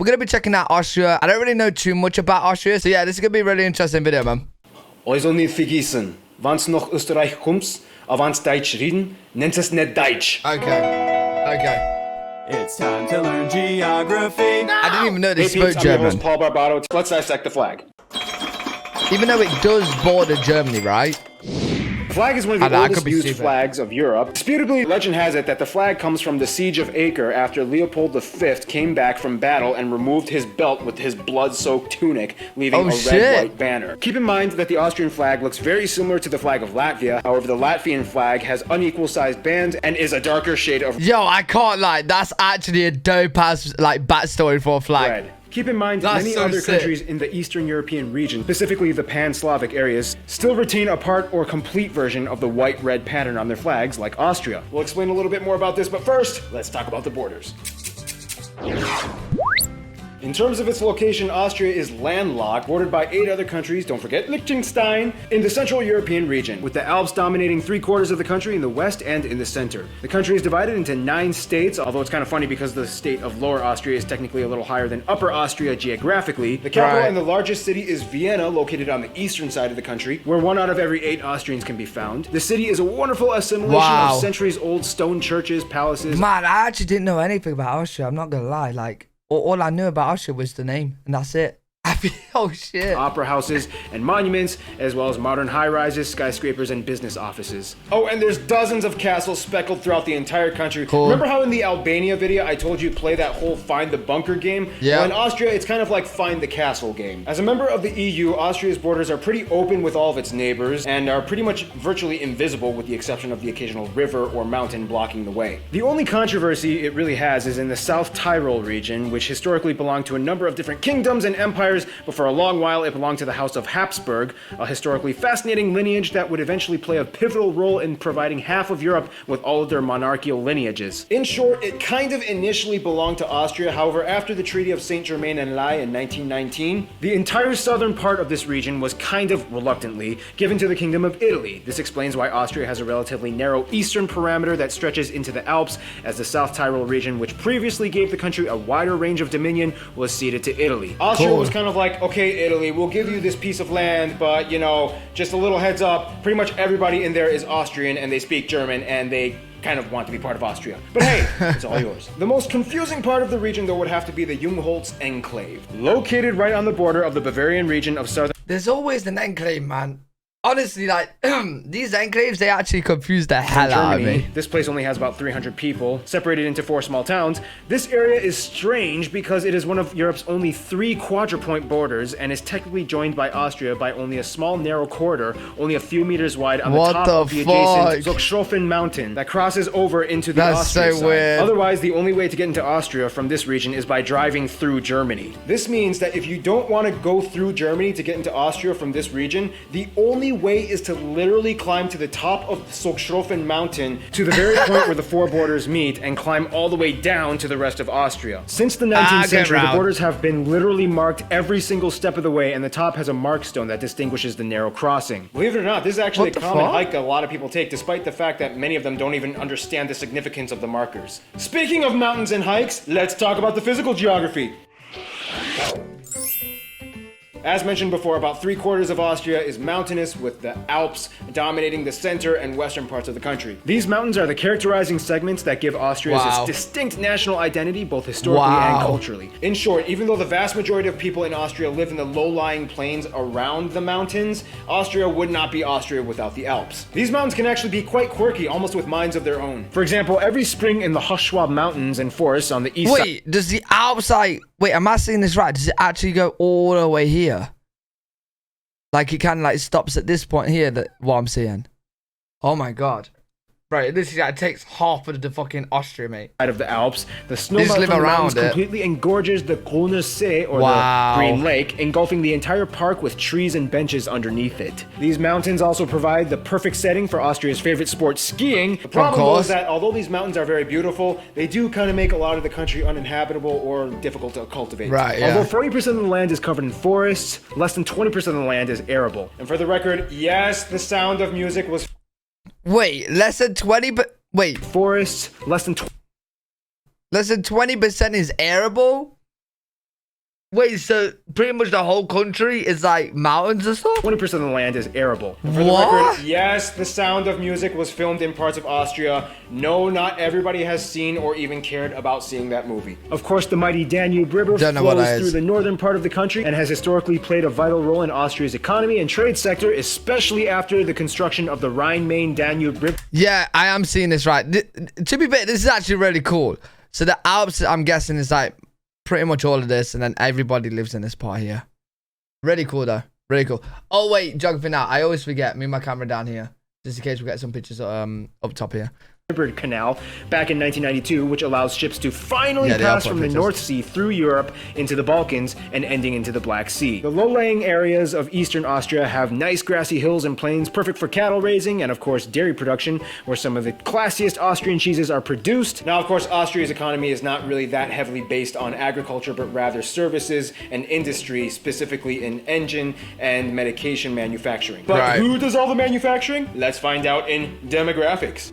we're going to be checking out Austria. I don't really know too much about Austria, so yeah, this is going to be a really interesting video, man. Also nicht vergessen, wann's nach Österreich kommst, wann's Deutsch reden, nennt es nicht Deutsch. Okay. It's time to learn geography. I didn't even know they spoke I'm your German. host, Paul Barbato. Let's dissect the flag. Even though it does border Germany, right? The flag is one of the I oldest could be used stupid. flags of Europe. Disputably, legend has it that the flag comes from the siege of Acre after Leopold V came back from battle and removed his belt with his blood-soaked tunic, leaving a red-white banner. Keep in mind that the Austrian flag looks very similar to the flag of Latvia. However, the Latvian flag has unequal-sized bands and is a darker shade of Yo, I can't lie. That's actually a dope-ass, like, backstory for a flag. red. Keep in mind, That's many so other sick. countries in the Eastern European region, specifically the Pan-Slavic areas, still retain a part or complete version of the white-red pattern on their flags, like Austria. We'll explain a little bit more about this, but first, let's talk about the borders. In terms of its location, Austria is landlocked, bordered by 8 other countries, don't forget Liechtenstein, in the Central European region, with the Alps dominating 3/4 of the country in the west and in the center. The country is divided into 9 states, although it's kind of funny because the state of Lower Austria is technically a little higher than Upper Austria geographically. The capital and the largest city is Vienna, located on the eastern side of the country, where 1 out of every 8 Austrians can be found. The city is a wonderful assimilation of centuries-old stone churches, palaces. Man, I actually didn't know anything about Austria. I'm not going to lie. Like, all I knew about Austria was the name, and that's it. Oh, shit. Opera houses and monuments, as well as modern high-rises, skyscrapers, and business offices. Oh, and there's dozens of castles speckled throughout the entire country. Cool. Remember how in the Albania video I told you play that whole find the bunker game? Yeah. Well, in Austria, it's kind of like find the castle game. As a member of the EU, Austria's borders are pretty open with all of its neighbors and are pretty much virtually invisible with the exception of the occasional river or mountain blocking the way. The only controversy it really has is in the South Tyrol region, which historically belonged to a number of different kingdoms and empires, but for a long while it belonged to the House of Habsburg, a historically fascinating lineage that would eventually play a pivotal role in providing half of Europe with all of their monarchical lineages. In short, it kind of initially belonged to Austria. However, after the Treaty of Saint-Germain-en-Laye in 1919, the entire southern part of this region was kind of reluctantly given to the Kingdom of Italy. This explains why Austria has a relatively narrow eastern parameter that stretches into the Alps, as the South Tyrol region, which previously gave the country a wider range of dominion, was ceded to Italy. Austria was kind of like, okay, Italy, we'll give you this piece of land, but, you know, just a little heads up, pretty much everybody in there is Austrian and they speak German and they kind of want to be part of Austria. But hey, it's all yours. The most confusing part of the region, though, would have to be the Jungholz Enclave. Located right on the border of the Bavarian region of southern There's always an enclave, man. Honestly, like, these enclaves, they actually confuse the hell out of me. This place only has about 300 people, separated into 4 small towns. This area is strange because it is one of Europe's only 3 quadrupoint borders and is technically joined by Austria by only a small narrow corridor, only a few meters wide on the top of the adjacent Zugshofen mountain that crosses over into the Austria side. Weird. Otherwise, the only way to get into Austria from this region is by driving through Germany. This means that if you don't want to go through Germany to get into Austria from this region, the only way is to literally climb to the top of the Zugshofen mountain to the very point where the 4 borders meet and climb all the way down to the rest of Austria. Since the 19th century, the borders have been literally marked every single step of the way, and the top has a mark stone that distinguishes the narrow crossing. Believe it or not, this is actually a common hike that a lot of people take, despite the fact that many of them don't even understand the significance of the markers. Speaking of mountains and hikes, let's talk about the physical geography. As mentioned before, about 3/4 of Austria is mountainous, with the Alps dominating the center and western parts of the country. These mountains are the characterizing segments that give Austria its distinct national identity, both historically and culturally. In short, even though the vast majority of people in Austria live in the low-lying plains around the mountains, Austria would not be Austria without the Alps. These mountains can actually be quite quirky, almost with minds of their own. For example, every spring in the Hochschwab Mountains and forests on the east side... Wait, does the Alps, like... Wait, am I seeing this right? Does it actually go all the way here? Like, it kind of, like, stops at this point here, that what I'm seeing. Oh, my God. Right, this is like, it takes half of the fucking Austria, mate. Side of the Alps, the snow from the mountains completely engorges the Grüner See, or the Green Lake, engulfing the entire park with trees and benches underneath it. These mountains also provide the perfect setting for Austria's favorite sport, skiing. The problem is that although these mountains are very beautiful, they do kind of make a lot of the country uninhabitable or difficult to cultivate. Right, yeah. Although 40% of the land is covered in forests, less than 20% of the land is arable. And for the record, yes, the sound of music was... Wait, less than 20, but wait. Forests, less than 20% is arable? Wait, so pretty much the whole country is like mountains and stuff? 20% of the land is arable. And for What? the record, yes, The Sound of Music was filmed in parts of Austria. No, not everybody has seen or even cared about seeing that movie. Of course, the mighty Danube River Don't know what flows that through is. the northern part of the country and has historically played a vital role in Austria's economy and trade sector, especially after the construction of the Rhine-Main-Danube River. Yeah, I am seeing this right. To be fair, this is actually really cool. So the Alps, I'm guessing, is like pretty much all of this, and then everybody lives in this part here. Really cool though. Really cool. Oh wait, geography now. I always forget. Me and my camera down here, just in case we get some pictures up top here. Canal back in 1992, which allows ships to finally Yeah, they pass are from the pictures. North Sea through Europe into the Balkans and ending into the Black Sea. The low-lying areas of eastern Austria have nice grassy hills and plains perfect for cattle raising and of course dairy production, where some of the classiest Austrian cheeses are produced. Now of course Austria's economy is not really that heavily based on agriculture, but rather services and industry, specifically in engine and medication manufacturing. But Right. who does all the manufacturing? Let's find out in demographics.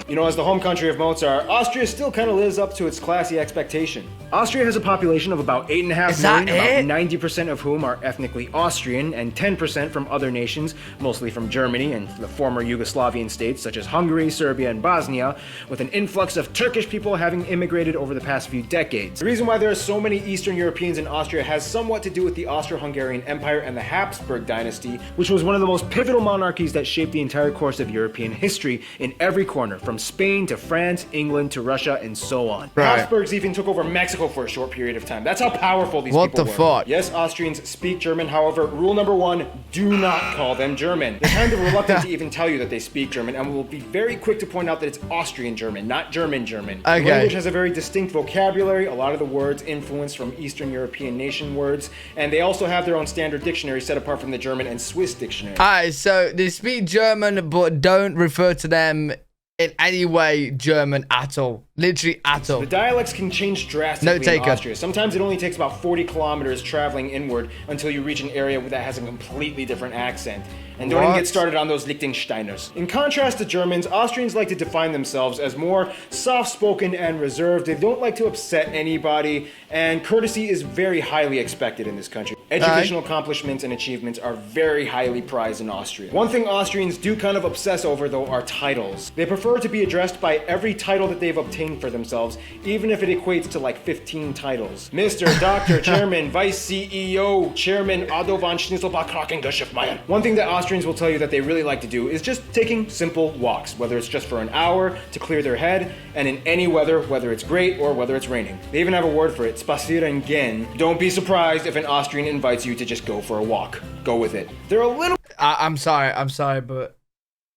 You know, as the home country of Mozart, Austria still kind of lives up to its classy expectation. Austria has a population of about 8.5 Is that million, it? about 90% of whom are ethnically Austrian, and 10% from other nations, mostly from Germany and the former Yugoslavian states such as Hungary, Serbia, and Bosnia, with an influx of Turkish people having immigrated over the past few decades. The reason why there are so many Eastern Europeans in Austria has somewhat to do with the Austro-Hungarian Empire and the Habsburg dynasty, which was one of the most pivotal monarchies that shaped the entire course of European history in every corner, from Spain to France, England to Russia, and so on. The Right. Habsburgs even took over Mexico for a short period of time. That's how powerful these What people the were. fuck? Yes, Austrians speak German. However, rule number one, do not call them German. They're kind of reluctant to even tell you that they speak German, and will be very quick to point out that it's Austrian German, not German German. Okay. The language has a very distinct vocabulary, a lot of the words influenced from Eastern European nation words, and they also have their own standard dictionary set apart from the German and Swiss dictionary. Alright, so they speak German, but don't refer to them in any way German at all. Literally at all. The dialects can change drastically Note in taken. Austria. Sometimes it only takes about 40 kilometers traveling inward until you reach an area that has a completely different accent. And don't even What? get started on those Liechtensteiners. In contrast to Germans, Austrians like to define themselves as more soft-spoken and reserved. They don't like to upset anybody, and courtesy is very highly expected in this country. Educational accomplishments and achievements are very highly prized in Austria. One thing Austrians do kind of obsess over, though, are titles. They prefer to be addressed by every title that they've obtained for themselves, even if it equates to like 15 titles. Mr., Dr., Chairman, Vice CEO, Chairman Otto von Schnitzelbach Krakengeschäftmeier. One thing that Austrians will tell you that they really like to do is just taking simple walks, whether it's just for an hour to clear their head, and in any weather, whether it's great or whether it's raining. They even have a word for it, spazieren gehen. Don't be surprised if an Austrian invites you to just go for a walk. Go with it. They're a little I'm sorry, but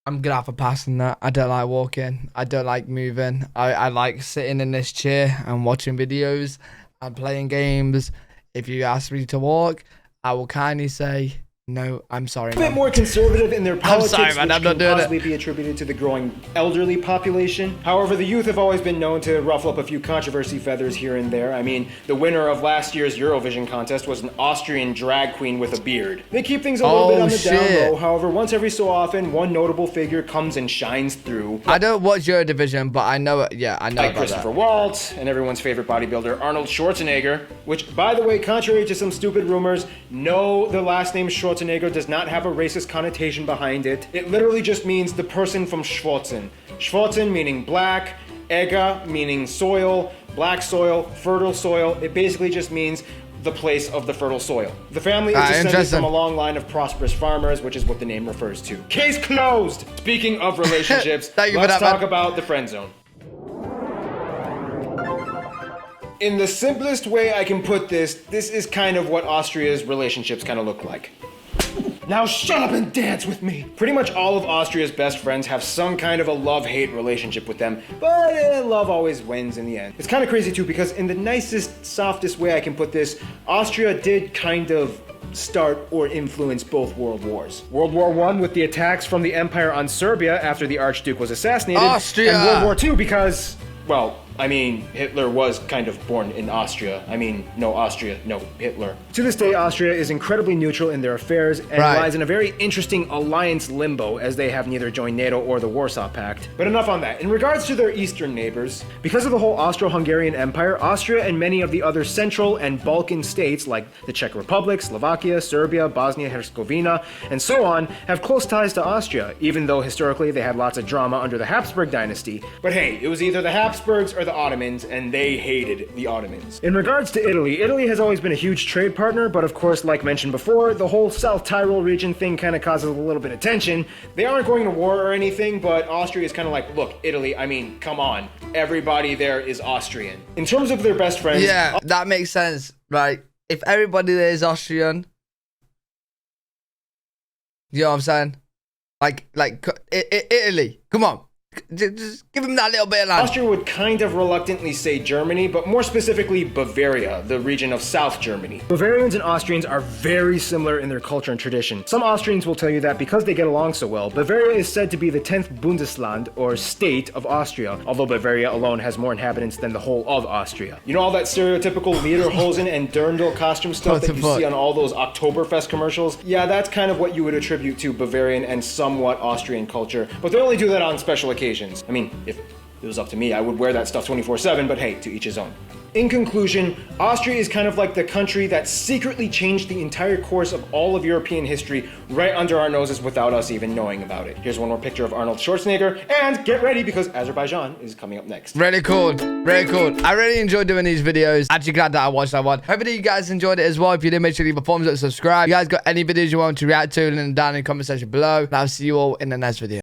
I'm gonna have to pass on that. I don't like walking. I don't like moving. I like sitting in this chair and watching videos and playing games. If you ask me to walk, I will kindly say, no, I'm sorry. bit man. more conservative in their politics, sorry, man, which I'm not can doing it. possibly be attributed to the growing elderly population. However, the youth have always been known to ruffle up a few controversy feathers here and there. I mean, the winner of last year's Eurovision contest was an Austrian drag queen with a beard. They keep things a little bit on the down shit. low. However, once every so often, one notable figure comes and shines through. I don't watch Eurovision, but I know it. Yeah, I know Like about Christopher that. Waltz and everyone's favorite bodybuilder Arnold Schwarzenegger, which, by the way, contrary to some stupid rumors, no, the last name Schwarzenegger does not have a racist connotation behind it. It literally just means the person from Schwarzen. Schwarzen meaning black, Egger meaning soil, black soil, fertile soil. It basically just means the place of the fertile soil. The family is descended interesting. from a long line of prosperous farmers, which is what the name refers to. Case closed! Speaking of relationships, Thank you for let's that, talk man. about the friend zone. In the simplest way I can put this, this is kind of what Austria's relationships kind of look like. Now shut up and dance with me! Pretty much all of Austria's best friends have some kind of a love-hate relationship with them, but love always wins in the end. It's kind of crazy too, because in the nicest, softest way I can put this, Austria did kind of start or influence both world wars. World War I with the attacks from the Empire on Serbia after the Archduke was assassinated, Austria! and World War II because, well, I mean, Hitler was kind of born in Austria. I mean, no Austria, no Hitler. To this day, Austria is incredibly neutral in their affairs and lies in a very interesting alliance limbo, as they have neither joined NATO or the Warsaw Pact. But enough on that. In regards to their eastern neighbors, because of the whole Austro-Hungarian Empire, Austria and many of the other Central and Balkan states like the Czech Republic, Slovakia, Serbia, Bosnia-Herzegovina, and so on, have close ties to Austria, even though historically they had lots of drama under the Habsburg dynasty. But hey, it was either the Habsburgs or the Ottomans, and they hated the Ottomans. In regards to Italy, Italy has always been a huge trade partner, but of course, like mentioned before, the whole South Tyrol region thing kind of causes a little bit of tension. They aren't going to war or anything, but Austria is kind of like, look, Italy, I mean, come on. Everybody there is Austrian. In terms of their best friends... Yeah, that makes sense, right? If everybody there is Austrian, you know what I'm saying? Like Italy, come on. Just give him that little bit of land. Austria would kind of reluctantly say Germany, but more specifically Bavaria, the region of South Germany. Bavarians and Austrians are very similar in their culture and tradition. Some Austrians will tell you that because they get along so well, Bavaria is said to be the 10th Bundesland, or state, of Austria, although Bavaria alone has more inhabitants than the whole of Austria. You know all that stereotypical Lederhosen and Dirndl costume stuff that you see on all those Oktoberfest commercials? Yeah, that's kind of what you would attribute to Bavarian and somewhat Austrian culture, but they only do that on special occasions. I mean, if it was up to me, I would wear that stuff 24/7, but hey, to each his own. In conclusion, Austria is kind of like the country that secretly changed the entire course of all of European history right under our noses without us even knowing about it. Here's one more picture of Arnold Schwarzenegger, and get ready because Azerbaijan is coming up next. Really cool, very cool. I really enjoy doing these videos. Actually glad that I watched that one. Hopefully you guys enjoyed it as well. If you did, make sure to leave a thumbs up, subscribe. If you guys got any videos you want to react to, leave them down in the comment section below. And I'll see you all in the next video.